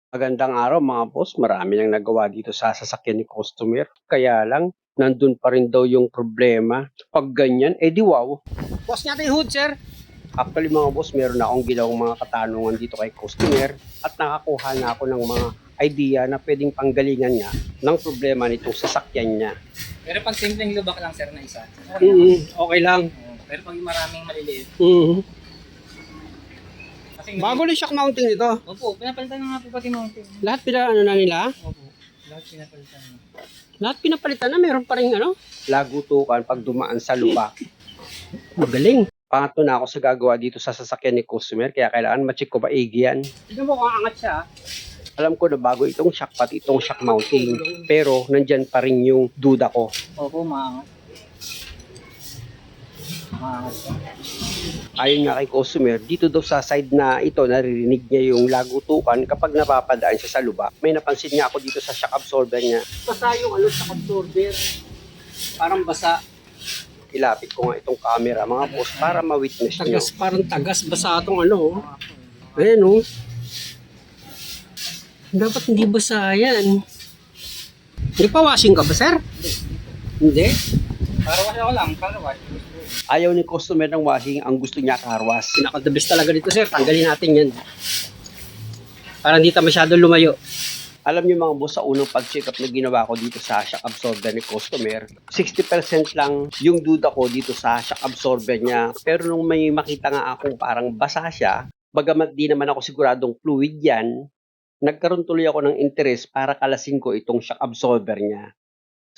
Magandang araw mga boss, marami nang nagawa dito sa sasakyan ni customer. Kaya lang, nandun pa rin daw yung problema. Pag ganyan, di wow. Boss natin yung hood, sir. Actually mga boss, meron na akong ginawang mga katanungan dito kay customer at nakakuha na ako ng mga idea na pwedeng panggalingan niya ng problema nitong sasakyan niya. Pero pag simpleng lubak lang sir na isa, Okay lang. pero pag maraming maliliit, kasi Bago na shock mounting nito. Opo, pinapalitan na nga po pati mountain. Lahat na nila? Opo, lahat pinapalitan na. Lahat pinapalitan na, meron pa rin lagutukan pag dumaan sa lubak. Magaling. Pangatlo na ako sa gagawa dito sa sasakyan ni customer, kaya kailangan ma-check ko maigi yan. Tignan mo kung angat siya. Alam ko na bago itong shock, pati itong shock mounting. Pero nandyan pa rin yung duda ko. Opo, maangat. Maangat po. Ayon nga kay customer, dito daw sa side na ito, naririnig niya yung lagutukan kapag napapadaan siya sa lubak. May napansin nga ako dito sa shock absorber niya. Basa yung shock absorber. Parang basa. Ilapit ko nga itong camera mga boss para ma-witness nyo. Parang tagas basa itong Ayan Dapat hindi basa yan. Hindi pa washing ka ba, sir? Hindi. Karawas ako lang, karawas. Ayaw ni customer ng washing, ang gusto niya karwas. Pinaka-the best talaga dito, sir. Tanggalin natin yan. Para hindi masyado lumayo. Alam niyo mga boss, sa unang pag-check up na ginawa ko dito sa shock absorber ni customer, 60% lang yung duda ko dito sa shock absorber niya. Pero nung may makita nga akong parang basa siya, bagamat di naman ako siguradong fluid yan, nagkaroon tuloy ako ng interest para kalasin ko itong shock absorber niya.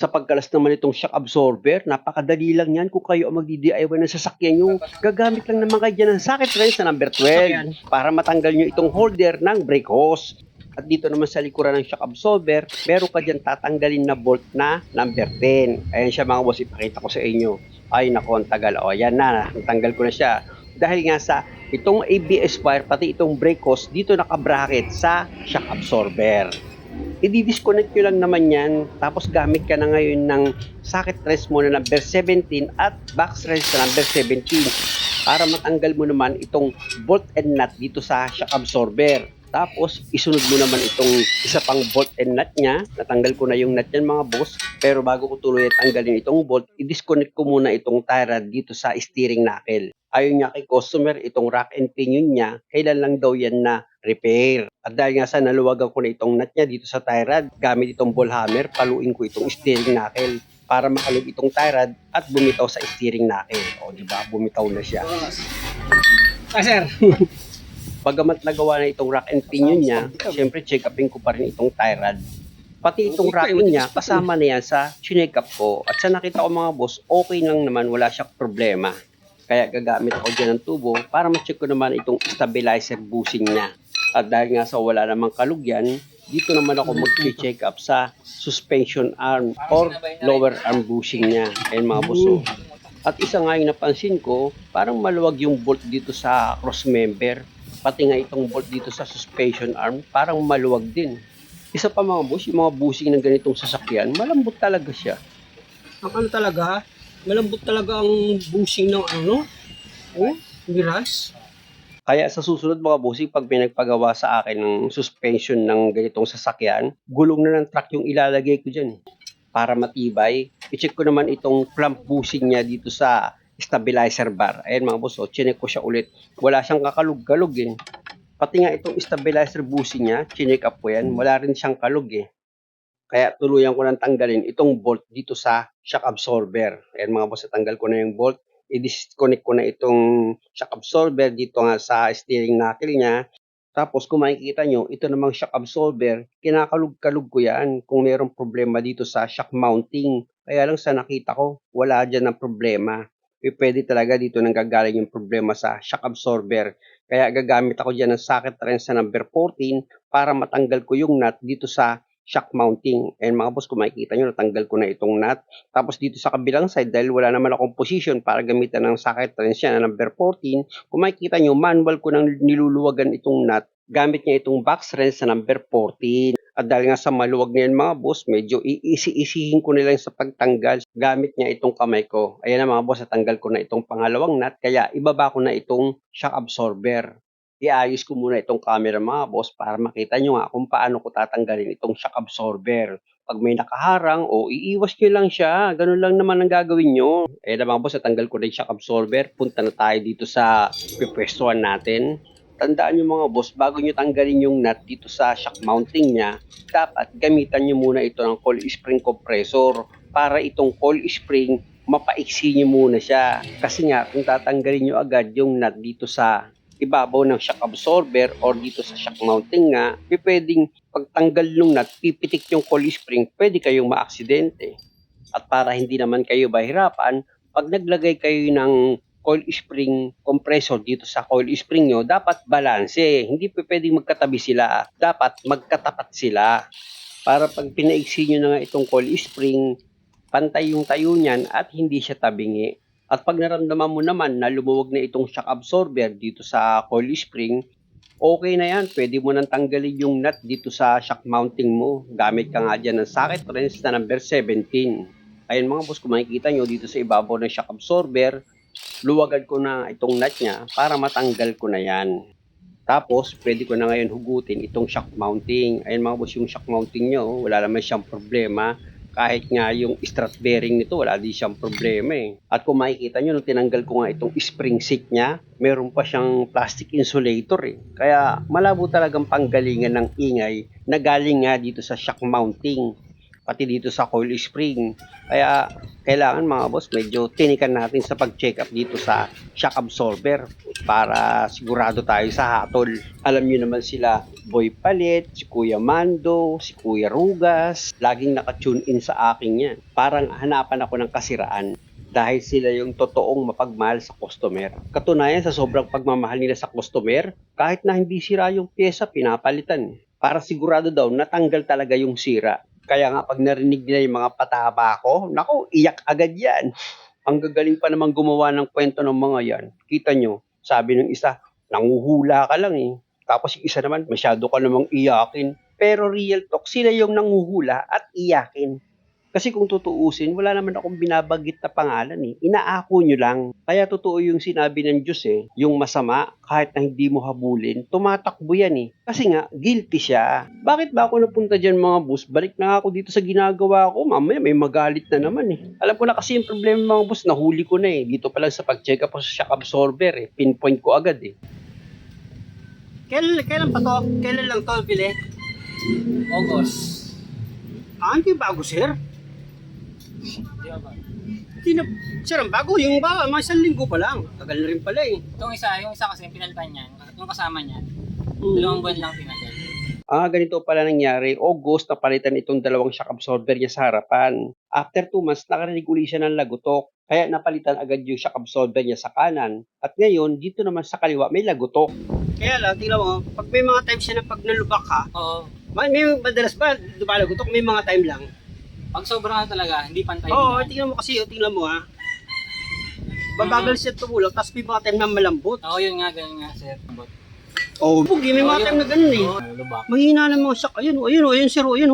Sa pagkalas naman itong shock absorber, napakadali lang yan kung kayo ang magdi-DIY ng sasakyan nyo. Gagamit lang naman kayo dyan ng socket wrench na number 12 para matanggal nyo itong holder ng brake hose. At dito naman sa likuran ng shock absorber, meron ka dyan tatanggalin na bolt na number 10. Ayan siya mga boss, ipakita ko sa inyo. Ay nako, ang tagal. O yan na, natanggal ko na siya. Dahil nga sa itong ABS wire, pati itong brake hose, dito naka-bracket sa shock absorber. I-disconnect nyo lang naman yan, tapos gamit ka na ngayon ng socket wrench mo na number 17 at box wrench na number 17 para matanggal mo naman itong bolt and nut dito sa shock absorber. Tapos, isunod mo naman itong isa pang bolt and nut niya. Natanggal ko na yung nut yan mga boss. Pero bago ko tuloy tanggalin itong bolt, i-disconnect ko muna itong tie rod dito sa steering knuckle. Ayon nga kay customer, itong rack and pinion niya, kailan lang daw yan na repair. At dahil nga sa naluwagan ko na itong nut niya dito sa tie rod, gamit itong ball hammer, paluin ko itong steering knuckle para makalog itong tie rod at bumitaw sa steering knuckle. O, di ba? Bumitaw na siya. Sir. Bagamat nagawa na itong rack and pinion niya, syempre check upin ko pa rin itong tie rod. Pati itong racking niya, kasama na yan sa chinek up ko. At sa nakita ko mga boss, okay lang naman, wala siyang problema. Kaya gagamit ako dyan ng tubo para ma-check ko naman itong stabilizer bushing niya. At dahil nga sa wala namang kalugyan, dito naman ako mag-check up sa suspension arm or lower arm bushing niya. Ayan mga boss. At isa nga yung napansin ko, parang maluwag yung bolt dito sa cross member. Pati nga itong bolt dito sa suspension arm, parang maluwag din. Isa pa mga boss, yung mga bushing ng ganitong sasakyan, malambot talaga siya. Ang talaga, malambot talaga ang bushing ng biras. Kaya sa susunod mga bossing, pag may nagpagawa sa akin ng suspension ng ganitong sasakyan, gulong na ng truck yung ilalagay ko dyan. Para matibay, i-check ko naman itong clamp bushing niya dito sa stabilizer bar. Ayan mga boss, chinek ko siya ulit. Wala siyang kakalug-kalug eh. Pati nga itong stabilizer bushing niya, chinek up ko yan. Wala rin siyang kalug eh. Kaya tuluyan ko nang tanggalin itong bolt dito sa shock absorber. Ayan mga boss, tanggal ko na yung bolt. I-disconnect ko na itong shock absorber dito nga sa steering knuckle niya. Tapos kung makikita nyo, ito namang shock absorber, kinakalug-kalug ko yan kung mayroong problema dito sa shock mounting. Kaya lang sa nakita ko, wala dyan ng problema. Pwede talaga dito nang gagaling yung problema sa shock absorber. Kaya gagamit ako dyan ng socket wrench na number 14 para matanggal ko yung nut dito sa shock mounting. And mga boss, kung makikita nyo, natanggal ko na itong nut. Tapos dito sa kabilang side, dahil wala naman akong position para gamitan ng socket wrench na number 14, kung makikita nyo, manual ko nang niluluwagan itong nut. Gamit niya itong box wrench na number 14. At dahil nga sa maluwag na yan mga boss, medyo iisi-isihin ko nila sa pagtanggal. Gamit niya itong kamay ko. Ayan na mga boss, natanggal ko na itong pangalawang nut. Kaya ibaba ko na itong shock absorber. iayos ko muna itong camera mga boss para makita nyo nga kung paano ko tatanggalin itong shock absorber. Pag may nakaharang, o iiwas nyo lang siya. Ganun lang naman ang gagawin nyo. Eh mga boss, natanggal ko na yung shock absorber. Punta na tayo dito sa pipwestuhan natin. Tandaan nyo mga boss, bago nyo tanggalin yung nut dito sa shock mounting niya, dapat gamitan nyo muna ito ng coil spring compressor para itong coil spring mapaiksi nyo muna siya. Kasi nga, kung tatanggalin nyo agad yung nut dito sa ibabaw ng shock absorber or dito sa shock mounting nga, pwedeng pagtanggal ng nut, pipitik yung coil spring, pwede kayong maaksidente. At para hindi naman kayo mahirapan, pag naglagay kayo ng coil spring compressor dito sa coil spring nyo, dapat balanse. Hindi pwedeng magkatabi sila. Dapat magkatapat sila. Para pag pinaiksi nyo na nga itong coil spring, pantay yung tayo niyan at hindi siya tabingi. At pag naramdaman mo naman na lumuwag na itong shock absorber dito sa coil spring, okay na yan. Pwede mo nang tanggalin yung nut dito sa shock mounting mo. Gamit ka nga dyan ng socket wrench na number 17. Ayun mga boss, kung makikita nyo dito sa ibabaw ng shock absorber, luwagan ko na itong nut niya para matanggal ko na yan. Tapos, pwede ko na ngayon hugutin itong shock mounting. Ayun mga boss, yung shock mounting nyo, wala naman siyang problema. Kahit nga yung strut bearing nito, wala din siyang problema eh. At kung makikita nyo, nung tinanggal ko nga itong spring seat niya, meron pa siyang plastic insulator eh. Kaya malabo talagang panggalingan ng ingay na galing nga dito sa shock mounting, pati dito sa coil spring. Kaya kailangan mga boss, medyo tinikan natin sa pag-check up dito sa shock absorber para sigurado tayo sa hatol. Alam nyo naman sila, Boy Palit, si Kuya Mando, si Kuya Rugas, laging nakatune in sa akin yan. Parang hanapan ako ng kasiraan dahil sila yung totoong mapagmahal sa customer. Katunayan, sa sobrang pagmamahal nila sa customer, kahit na hindi sira yung pyesa, pinapalitan. Para sigurado daw, natanggal talaga yung sira. Kaya nga pag narinig nila yung mga pataba ko, naku, iyak agad yan. Ang gagaling pa naman gumawa ng kwento ng mga yan. Kita nyo, sabi ng isa, nanguhula ka lang eh. Tapos yung isa naman, masyado ka namang iyakin. Pero real talk, sila yung nanguhula at iyakin. Kasi kung tutuusin, wala naman akong binabagit na pangalan eh. Inaako nyo lang. Kaya totoo yung sinabi ng Diyos eh. Yung masama, kahit na hindi mo habulin, tumatakbo yan eh. Kasi nga, guilty siya. Bakit ba ako napunta dyan mga boss? Balik na ako dito sa ginagawa ko. Mamaya may magalit na naman eh. Alam ko na kasi yung problema mga boss, nahuli ko na eh. Dito pa lang sa pag-check up sa shock absorber eh. Pinpoint ko agad eh. Kailan pa to? Kailan lang to, Pili? August. Hindi bago, sir. Di ba ba? Sir, ang bago. Yung ba, mga 1 linggo pa lang. Tagal na rin pala eh. Yung isa kasi pinalitan niyan, yung kasama niyan, 2 buwan lang tinagal. Ganito pala nangyari. August, napalitan itong dalawang shock absorber niya sa harapan. After 2 months, nakarinig uli siya ng lagutok. Kaya napalitan agad yung shock absorber niya sa kanan. At ngayon, dito naman sa kaliwa, may lagutok. Kaya lang, tingnan mo, pag may mga times siya na pag nalubak ka, Oo. may madalas ba, lumalagutok, may mga time lang. Pag sobrang talaga, hindi pantay. Oo, tingnan mo kasi, tingnan mo ha. Babagal siya tumulog, tapos may mga time na malambot. Oo, yun nga, ganyan nga, sir. Pugi, may mga time na ganun eh. Lubak. Mahina ng mga shock. Ayun, sir, ayun,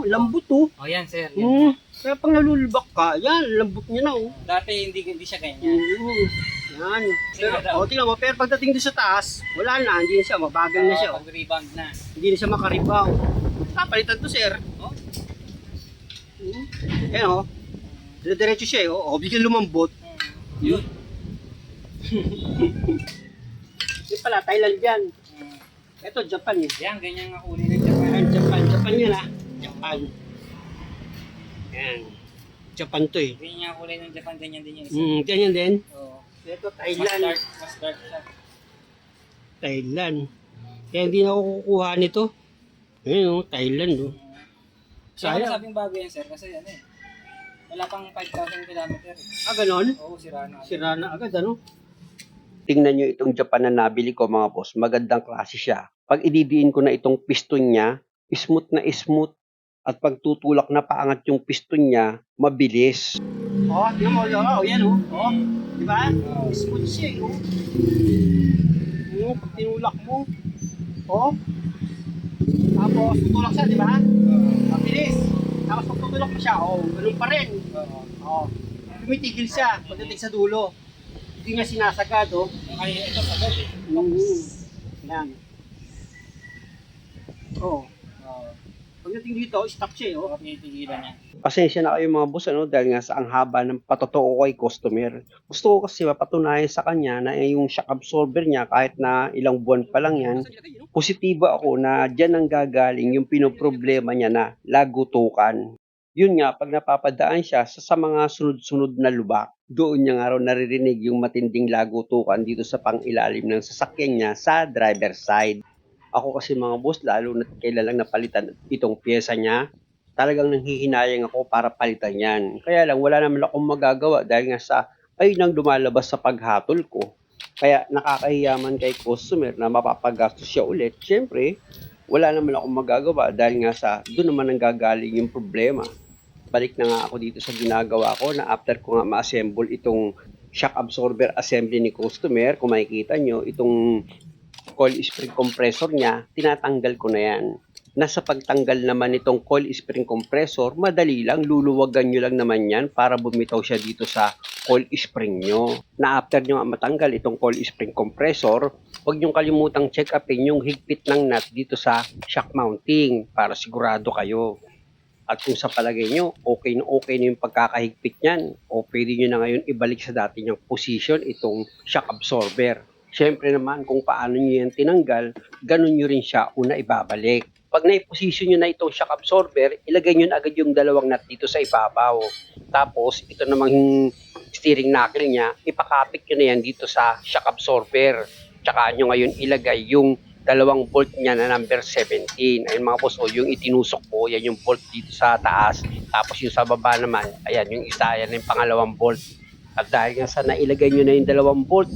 lambot oh. Oh, yan, sir. Yan. Kaya pag nalulubak ka, yan, lambot niya na oh. Dati hindi siya ganyan. Yan. Pero, tingnan mo, pero pagdating doon sa taas, wala na, hindi na siya, mabagal na siya. Pag-rebound na. Hindi na siya makaribaw. Palitan to, sir. Oh. Ayan oh. Diretso siya eh, oh. Bigyan lumambot. Yun. Yung pala, Thailand yan. Ito, Japan eh. Yan, ganyan nga uli ng Japan. Ayan, Japan yan ah. Japan. Yan. Japan to eh. Ganyan nga uli ng Japan, ganyan din yung isa. Ganyan din. Oo. Ito, Thailand. Mas dark siya. Thailand. Kaya hindi na ako kukuha nito. Ayun oh, Thailand oh. Sayang. Sabing bago yan, sir, kasi ano eh. Wala pang 5,000 kilometer. Ganon? Oo, sira na. Sira na agad ano? Tingnan nyo itong Japan na nabili ko mga boss. Magandang klase siya. Pag ididiin ko na itong piston niya, smooth na smooth. At pag tutulak na paangat yung piston niya, mabilis. Tingnan mo. Yan oh. Diba? Smooth siya pag tinulak mo. Tapos tutulak siya, diba? Mabilis. Tapos pag tutulak mo siya, ganun pa rin. Tumitigil siya pagdating sa dulo. Hindi niya sinasagad Ay, ito agad eh. Yan. Oo. Pagdating dito, stop siya, oh. Pinipigilan niya. Pasensya na kayo mga boss, dahil nga sa ang haba ng patotoo ko kay customer. Gusto ko kasi mapatunayan sa kanya na yung shock absorber niya, kahit na ilang buwan pa lang yan, positibo ako na dyan ang gagaling yung pinoproblema niya na lagutukan. Yun nga, pag napapadaan siya sa mga sunod-sunod na lubak, doon niya nga raw naririnig yung matinding lagutukan dito sa pangilalim ng sasakyan niya sa driver side. Ako kasi mga boss, lalo na kailan lang napalitan itong pyesa niya, talagang nanghihinayang ako para palitan yan. Kaya lang, wala naman akong magagawa dahil nga sa ay nang lumalabas sa paghatol ko. Kaya nakakahiyaman kay customer na mapapagastos siya ulit. Siyempre, wala naman akong magagawa dahil nga sa doon naman ang gagaling yung problema. Balik na nga ako dito sa ginagawa ko na after ko nga ma-assemble itong shock absorber assembly ni customer, kung makikita nyo, itong coil spring compressor niya, tinatanggal ko na yan. Nasa pagtanggal naman itong coil spring compressor, madali lang, luluwagan nyo lang naman yan para bumitaw siya dito sa coil spring nyo. Na after nyo matanggal itong coil spring compressor, huwag nyo kalimutang check upin yung higpit ng nut dito sa shock mounting para sigurado kayo. At kung sa palagay nyo, okay na yung pagkakahigpit niyan, o pwede nyo na ngayon ibalik sa dati niyang position itong shock absorber. Siyempre naman, kung paano nyo yan tinanggal, ganun nyo rin siya una ibabalik. Pag na-position nyo na itong shock absorber, ilagay nyo na agad yung dalawang nut dito sa ibabaw. Tapos, ito namang steering knuckle niya, ipakapit nyo na yan dito sa shock absorber. Tsaka nyo ngayon ilagay yung dalawang bolt niya na number 17. Ayun mga boss, yung itinusok ko, yan yung bolt dito sa taas. Tapos yung sa baba naman, ayan, yung isa, yan yung pangalawang bolt. At dahil nga sa nailagay nyo na yung dalawang bolt,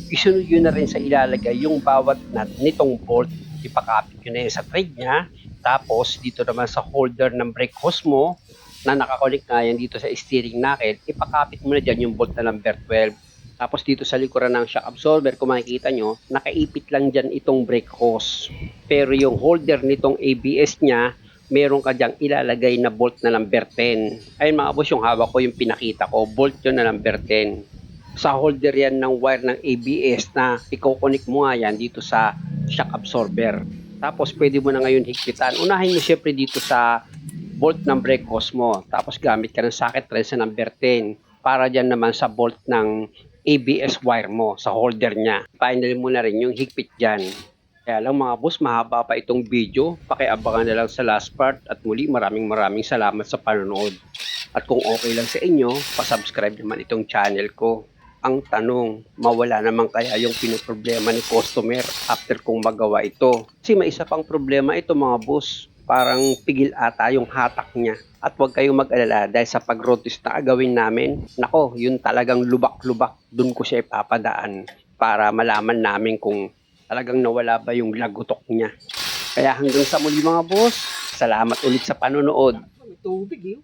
isunod yun na rin sa ilalagay yung bawat nut nitong bolt. Ipakapit nyo na yun sa thread niya. Tapos dito naman sa holder ng brake hose mo na nakakonik nga yan dito sa steering knuckle, ipakapit mo na dyan yung bolt na number 12. Tapos dito sa likuran ng shock absorber, kung makikita nyo, nakaipit lang dyan itong brake hose. Pero yung holder nitong ABS niya, meron ka dyang ilalagay na bolt na number 10. Ayun mga boss, yung hawak ko, yung pinakita ko, bolt yun na number 10. Sa holder yan ng wire ng ABS na i-connect mo nga yan dito sa shock absorber. Tapos pwede mo na ngayon higpitan. Unahin mo syempre dito sa bolt ng brake hose mo. Tapos gamit ka ng socket thread sa number 10 para dyan naman sa bolt ng ABS wire mo sa holder niya. Finally mo na rin yung higpit dyan. Kaya lang mga boss, mahaba pa itong video. Pakiabangan na lang sa last part. At muli, maraming salamat sa panonood. At kung okay lang sa inyo, pasubscribe naman itong channel ko. Ang tanong, mawala naman kaya yung pinoproblema ni customer after kong magawa ito? Kasi may isa pang problema ito mga boss. Parang pigil ata yung hatak niya. At huwag kayong mag-alala dahil sa pag-road test na agawin namin, nako, yun talagang lubak-lubak. Doon ko siya ipapadaan para malaman namin kung talagang nawala ba yung lagutok niya. Kaya hanggang sa muli mga boss, salamat ulit sa panonood. May tubig eh.